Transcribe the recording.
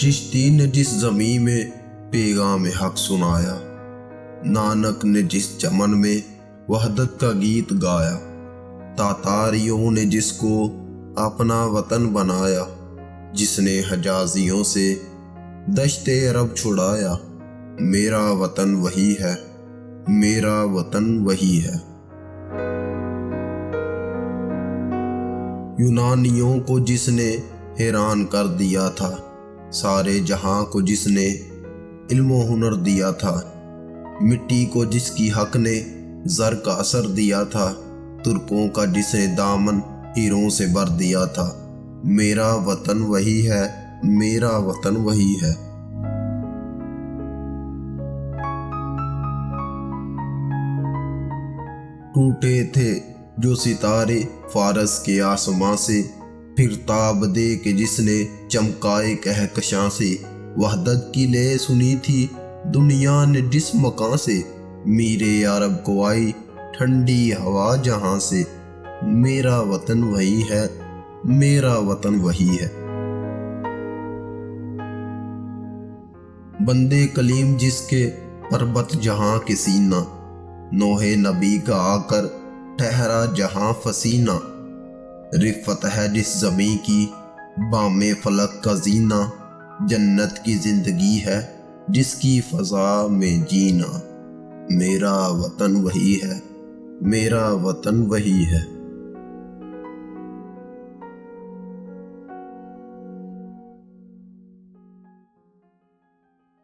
چشتی نے جس زمین میں پیغام حق سنایا، نانک نے جس چمن میں وحدت کا گیت گایا، تاتاریوں نے جس کو اپنا وطن بنایا، جس نے حجازیوں سے دشت عرب چھڑایا، میرا وطن وہی ہے، میرا وطن وہی ہے۔ یونانیوں کو جس نے حیران کر دیا تھا، سارے جہاں کو جس نے علم و ہنر دیا تھا، مٹی کو جس کی حق نے زر کا اثر دیا تھا، ترکوں کا جس نے دامن ہیروں سے بھر دیا تھا، میرا وطن وہی ہے، میرا وطن وہی ہے۔ ٹوٹے تھے جو ستارے فارس کے آسماں سے، پھر تاب دے کے جس نے چمکائے کہکشاں سے، وحدت کی لے سنی تھی دنیا نے جس مکان سے، میرے عرب کو آئی ٹھنڈی ہوا جہاں سے، میرا وطن وہی ہے، میرا وطن وہی ہے۔ بندے کلیم جس کے پربت جہاں کے سینہ، نوح نبی کا آ کر ٹھہرا جہاں فسینہ، رفت ہے جس زمیں کی بام فلک کا زینہ، جنت کی زندگی ہے جس کی فضا میں جینا، میرا وطن وہی ہے، میرا وطن وہی ہے۔